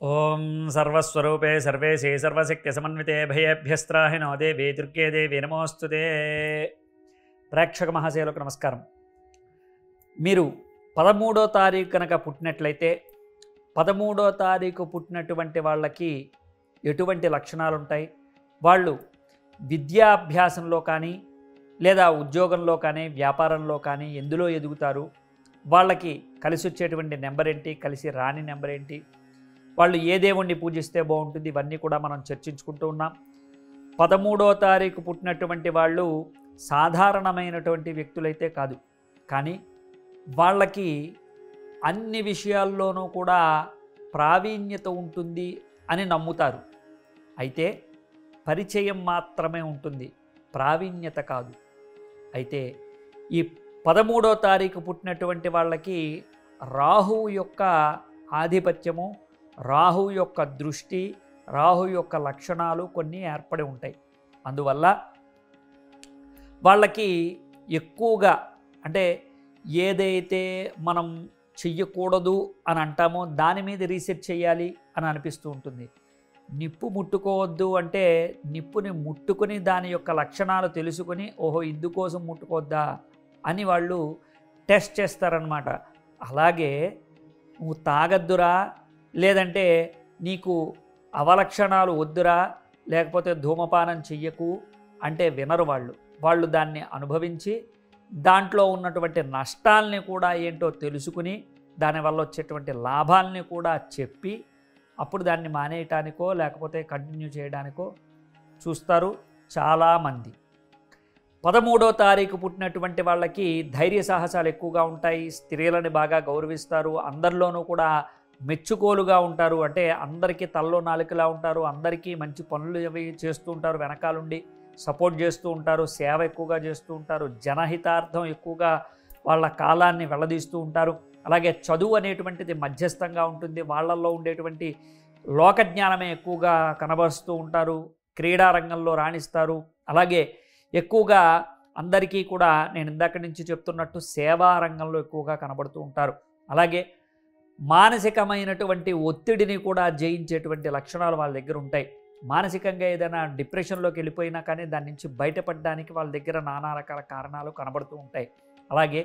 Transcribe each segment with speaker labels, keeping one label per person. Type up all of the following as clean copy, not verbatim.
Speaker 1: ఓం సర్వస్వరూపే సర్వేశే సర్వశక్తిసమన్వితే భయేభ్యస్త్రాహినో దేవీ దుర్గే దేవి నమోస్తుతే. ప్రేక్షక మహాశయులకు నమస్కారం. మీరు 13వ తారీఖు కనుక పుట్టినట్లయితే 13వ తారీఖు పుట్టినటువంటి వాళ్ళకి ఎటువంటి లక్షణాలు ఉంటాయి, వాళ్ళు విద్యాభ్యాసంలో కానీ లేదా ఉద్యోగంలో కానీ వ్యాపారంలో కానీ ఎందులో ఎదుగుతారు, వాళ్ళకి కలిసి వచ్చేటువంటి నెంబర్ ఏంటి, కలిసి రాని నెంబర్ ఏంటి, వాళ్ళు ఏ దేవుణ్ణి పూజిస్తే బాగుంటుంది, ఇవన్నీ కూడా మనం చర్చించుకుంటూ ఉన్నాం. 13వ తారీఖు పుట్టినటువంటి వాళ్ళు సాధారణమైనటువంటి వ్యక్తులైతే కాదు, కానీ వాళ్ళకి అన్ని విషయాల్లోనూ కూడా ప్రావీణ్యత ఉంటుంది అని నమ్ముతారు. అయితే పరిచయం మాత్రమే ఉంటుంది, ప్రావీణ్యత కాదు. అయితే ఈ 13వ తారీఖు పుట్టినటువంటి వాళ్ళకి రాహువు యొక్క ఆధిపత్యము, రాహువు యొక్క దృష్టి, రాహువు యొక్క లక్షణాలు కొన్ని ఏర్పడి ఉంటాయి. అందువల్ల వాళ్ళకి ఎక్కువగా అంటే ఏదైతే మనం చెయ్యకూడదు అని అంటామో దాని మీద రీసెర్చ్ చేయాలి అని అనిపిస్తూ ఉంటుంది. నిప్పు ముట్టుకోవద్దు అంటే నిప్పుని ముట్టుకొని దాని యొక్క లక్షణాలు తెలుసుకొని ఓహో ఇందుకోసం ముట్టుకోవద్దా అని వాళ్ళు టెస్ట్ చేస్తారనమాట. అలాగే నువ్వు తాగద్దురా, లేదంటే నీకు అవలక్షణాలు వద్దురా, లేకపోతే ధూమపానం చెయ్యకు అంటే వినరు. వాళ్ళు దాన్ని అనుభవించి దాంట్లో ఉన్నటువంటి నష్టాలని కూడా ఏంటో తెలుసుకుని దానివల్ల వచ్చేటువంటి లాభాలని కూడా చెప్పి అప్పుడు దాన్ని మానేయటానికో లేకపోతే కంటిన్యూ చేయడానికో చూస్తారు చాలామంది. 13వ తారీఖు పుట్టినటువంటి వాళ్ళకి ధైర్య సాహసాలు ఎక్కువగా ఉంటాయి, స్త్రీలని బాగా గౌరవిస్తారు, అందరిలోనూ కూడా మెచ్చుకోలుగా ఉంటారు. అంటే అందరికీ తల్లో నాలుకలా ఉంటారు, అందరికీ మంచి పనులు అవి చేస్తూ ఉంటారు, వెనకాలండి సపోర్ట్ చేస్తూ ఉంటారు, సేవ ఎక్కువగా చేస్తూ ఉంటారు, జనహితార్థం ఎక్కువగా వాళ్ళ కాలాన్ని వెళ్లదీస్తూ ఉంటారు. అలాగే చదువు అనేటువంటిది మధ్యస్థంగా ఉంటుంది, వాళ్ళల్లో ఉండేటువంటి లోకజ్ఞానమే ఎక్కువగా కనబరుస్తూ ఉంటారు, క్రీడా రంగంలో రాణిస్తారు. అలాగే ఎక్కువగా అందరికీ కూడా నేను ఇందాక నుంచి చెప్తున్నట్టు సేవా రంగంలో ఎక్కువగా కనబడుతూ ఉంటారు. అలాగే మానసికమైనటువంటి ఒత్తిడిని కూడా జయించేటువంటి లక్షణాలు వాళ్ళ దగ్గర ఉంటాయి. మానసికంగా ఏదైనా డిప్రెషన్లోకి వెళ్ళిపోయినా కానీ దాని నుంచి బయటపడడానికి వాళ్ళ దగ్గర నానా రకాల కారణాలు కనబడుతూ ఉంటాయి. అలాగే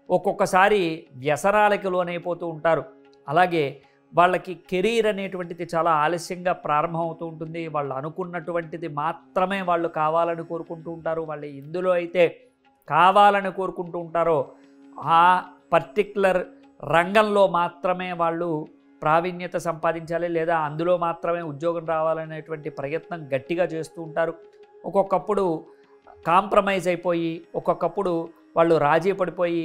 Speaker 1: ఒక్కొక్కసారి వ్యసనాలకు లోనైపోతూ ఉంటారు. అలాగే వాళ్ళకి కెరీర్ అనేటువంటిది చాలా ఆలస్యంగా ప్రారంభమవుతూ ఉంటుంది. వాళ్ళు అనుకున్నటువంటిది మాత్రమే వాళ్ళు కావాలని కోరుకుంటూ ఉంటారు. వాళ్ళు ఎందులో అయితే కావాలని కోరుకుంటూ ఉంటారో ఆ పర్టిక్యులర్ రంగంలో మాత్రమే వాళ్ళు ప్రావీణ్యత సంపాదించాలి, లేదా అందులో మాత్రమే ఉద్యోగం రావాలనేటువంటి ప్రయత్నం గట్టిగా చేస్తూ ఉంటారు. ఒక్కొక్కప్పుడు కాంప్రమైజ్ అయిపోయి ఒక్కొక్కప్పుడు వాళ్ళు రాజీ పడిపోయి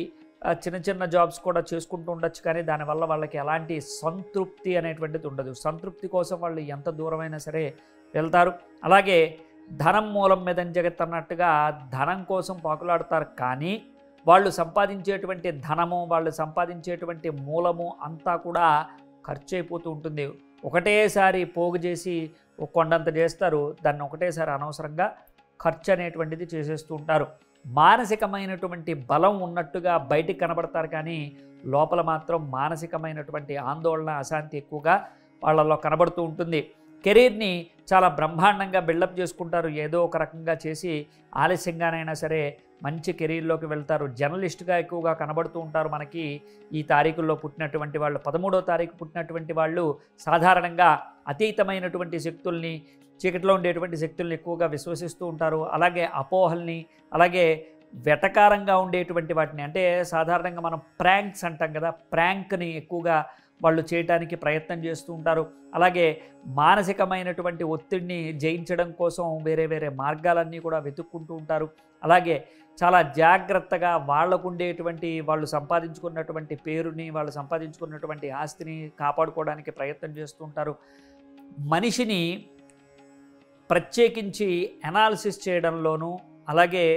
Speaker 1: చిన్న చిన్న జాబ్స్ కూడా చేసుకుంటూ ఉండొచ్చు, కానీ దానివల్ల వాళ్ళకి ఎలాంటి సంతృప్తి అనేటువంటిది ఉండదు. సంతృప్తి కోసం వాళ్ళు ఎంత దూరమైనా సరే వెళ్తారు. అలాగే ధనం మూలం మీద జగత్ అన్నట్టుగా ధనం కోసం పాకులాడతారు, కానీ వాళ్ళు సంపాదించేటువంటి ధనము, వాళ్ళు సంపాదించేటువంటి మూలము అంతా కూడా ఖర్చు అయిపోతూ ఉంటుంది. ఒకటేసారి పోగు చేసి కొండంత చేస్తారు, దాన్ని ఒకటేసారి అనవసరంగా ఖర్చు అనేటువంటిది చేసేస్తూ ఉంటారు. మానసికమైనటువంటి బలం ఉన్నట్టుగా బయటికి కనబడతారు, కానీ లోపల మాత్రం మానసికమైనటువంటి ఆందోళన, అశాంతి ఎక్కువగా వాళ్ళల్లో కనబడుతూ ఉంటుంది. కెరీర్ని చాలా బ్రహ్మాండంగా బిల్డప్ చేసుకుంటారు, ఏదో ఒక రకంగా చేసి ఆలస్యంగానైనా సరే మంచి కెరీర్లోకి వెళ్తారు. జర్నలిస్ట్గా ఎక్కువగా కనబడుతూ ఉంటారు. మనకి ఈ తారీఖుల్లో పుట్టినటువంటి వాళ్ళు 13వ తారీఖు పుట్టినటువంటి వాళ్ళు సాధారణంగా అతీతమైనటువంటి శక్తుల్ని, చీకటిలో ఉండేటువంటి శక్తుల్ని ఎక్కువగా విశ్వసిస్తూ ఉంటారు. అలాగే అపోహల్ని, అలాగే వెటకారంగా ఉండేటువంటి వాటిని, అంటే సాధారణంగా మనం ప్రాంక్స్ అంటాం కదా, ప్రాంక్ని ఎక్కువగా వాళ్ళు చేయడానికి ప్రయత్నం చేస్తూ ఉంటారు. అలాగే మానసికమైనటువంటి ఒత్తిడిని జయించడం కోసం వేరే వేరే మార్గాలన్నీ కూడా వెతుక్కుంటూ ఉంటారు. అలాగే చాలా జాగ్రత్తగా వాళ్ళకుండేటువంటి, వాళ్ళు సంపాదించుకున్నటువంటి పేరుని, వాళ్ళు సంపాదించుకున్నటువంటి ఆస్తిని కాపాడుకోవడానికి ప్రయత్నం చేస్తూ ఉంటారు. మనిషిని ప్రత్యేకించి అనాలిసిస్ చేయడంలోనూ, అలాగే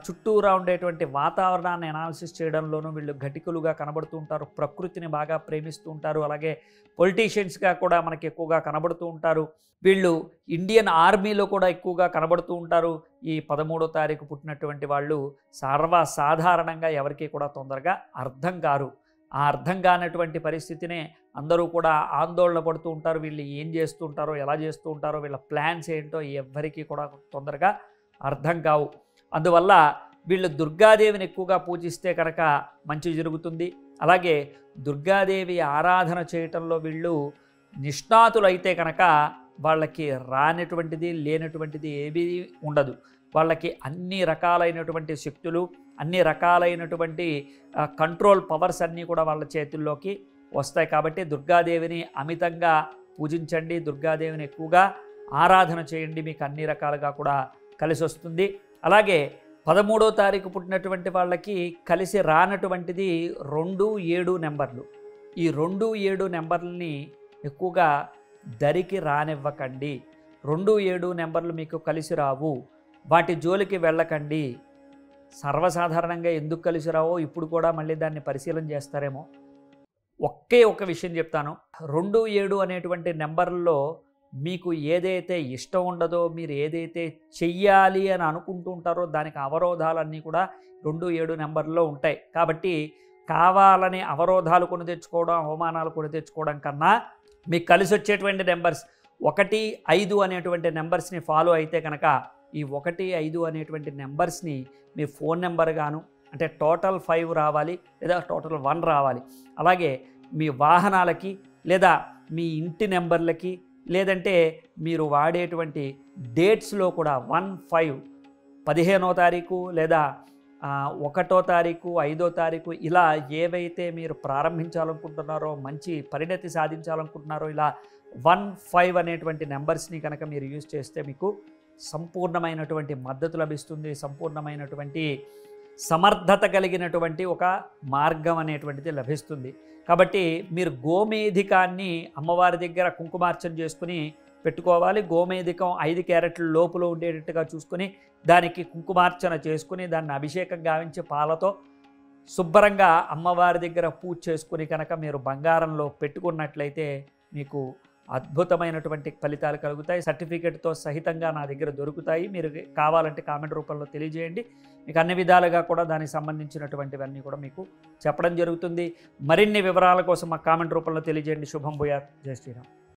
Speaker 1: చుట్టూరా ఉండేటువంటి వాతావరణాన్ని అనాలిసిస్ చేయడంలోనూ వీళ్ళు ఘటికులుగా కనబడుతూ ఉంటారు. ప్రకృతిని బాగా ప్రేమిస్తూ ఉంటారు. అలాగే పొలిటీషియన్స్గా కూడా మనకి ఎక్కువగా కనబడుతూ ఉంటారు. వీళ్ళు ఇండియన్ ఆర్మీలో కూడా ఎక్కువగా కనబడుతూ ఉంటారు. ఈ 13వ తారీఖు పుట్టినటువంటి వాళ్ళు సర్వసాధారణంగా ఎవరికి కూడా తొందరగా అర్థం కారు. ఆ అర్థం కానటువంటి పరిస్థితినే అందరూ కూడా ఆందోళన పడుతూ ఉంటారు. వీళ్ళు ఏం చేస్తూ ఉంటారో, ఎలా చేస్తూ ఉంటారో, వీళ్ళ ప్లాన్స్ ఏంటో ఎవ్వరికీ కూడా తొందరగా అర్థం కావు. అందువల్ల వీళ్ళు దుర్గాదేవిని ఎక్కువగా పూజిస్తే కనుక మంచి జరుగుతుంది. అలాగే దుర్గాదేవి ఆరాధన చేయటంలో వీళ్ళు నిష్ణాతులైతే కనుక వాళ్ళకి రానటువంటిది లేనటువంటిది ఏమీ ఉండదు. వాళ్ళకి అన్ని రకాలైనటువంటి శక్తులు, అన్ని రకాలైనటువంటి కంట్రోల్ పవర్స్ అన్నీ కూడా వాళ్ళ చేతుల్లోకి వస్తాయి. కాబట్టి దుర్గాదేవిని అమితంగా పూజించండి, దుర్గాదేవిని ఎక్కువగా ఆరాధన చేయండి, మీకు అన్ని రకాలుగా కూడా కలిసి వస్తుంది. అలాగే 13వ తారీఖు పుట్టినటువంటి వాళ్ళకి కలిసి రానటువంటిది 2, 7 నెంబర్లు. ఈ 2, 7 నెంబర్లని ఎక్కువగా దరికి రానివ్వకండి. 2, 7 నెంబర్లు మీకు కలిసి రావు, వాటి జోలికి వెళ్ళకండి. సర్వసాధారణంగా ఎందుకు కలిసి రావో ఇప్పుడు కూడా మళ్ళీ దాన్ని పరిశీలన చేస్తారేమో. ఒక విషయం చెప్తాను. 2, 7 అనేటువంటి నెంబర్లలో మీకు ఏదైతే ఇష్టం ఉండదో, మీరు ఏదైతే చెయ్యాలి అని అనుకుంటూ ఉంటారో దానికి అవరోధాలన్నీ కూడా 2, 7 నెంబర్లో ఉంటాయి. కాబట్టి కావాలని అవరోధాలు కొని తెచ్చుకోవడం, అవమానాలు కొని తెచ్చుకోవడం కన్నా మీకు కలిసి వచ్చేటువంటి నెంబర్స్ 1, 5 అనేటువంటి నెంబర్స్ని ఫాలో అయితే కనుక ఈ 1, 5 అనేటువంటి నెంబర్స్ని మీ ఫోన్ నెంబర్ గాను, అంటే టోటల్ 5 రావాలి లేదా టోటల్ 1 రావాలి. అలాగే మీ వాహనాలకి లేదా మీ ఇంటి నెంబర్లకి లేదంటే మీరు వాడేటువంటి డేట్స్లో కూడా 1, 5, 15వ తారీఖు లేదా 1వ తారీఖు, 5వ తారీఖు ఇలా ఏవైతే మీరు ప్రారంభించాలనుకుంటున్నారో, మంచి పరిణతి సాధించాలనుకుంటున్నారో ఇలా 1, 5 అనేటువంటి నెంబర్స్ని కనుక మీరు యూజ్ చేస్తే మీకు సంపూర్ణమైనటువంటి మద్దతు లభిస్తుంది. సంపూర్ణమైనటువంటి సమర్థత కలిగినటువంటి ఒక మార్గం అనేటువంటిది లభిస్తుంది. కాబట్టి మీరు గోమేధికాన్ని అమ్మవారి దగ్గర కుంకుమార్చన చేసుకుని పెట్టుకోవాలి. గోమేధికం 5 క్యారెట్ల లోపల ఉండేటట్టుగా చూసుకుని దానికి కుంకుమార్చన చేసుకుని దాన్ని అభిషేకం గావించి పాలతో శుభ్రంగా అమ్మవారి దగ్గర పూజ చేసుకుని కనుక మీరు బంగారంలో పెట్టుకున్నట్లయితే మీకు అద్భుతమైనటువంటి ఫలితాలు కలుగుతాయి. సర్టిఫికెట్తో సహితంగా నా దగ్గర దొరుకుతాయి. మీరు కావాలంటే కామెంట్ రూపంలో తెలియజేయండి. మీకు అన్ని విధాలుగా కూడా దానికి సంబంధించినటువంటివన్నీ కూడా మీకు చెప్పడం జరుగుతుంది. మరిన్ని వివరాల కోసం మా కామెంట్ రూపంలో తెలియజేయండి. శుభం భూయాత్. జై శ్రీరామ్.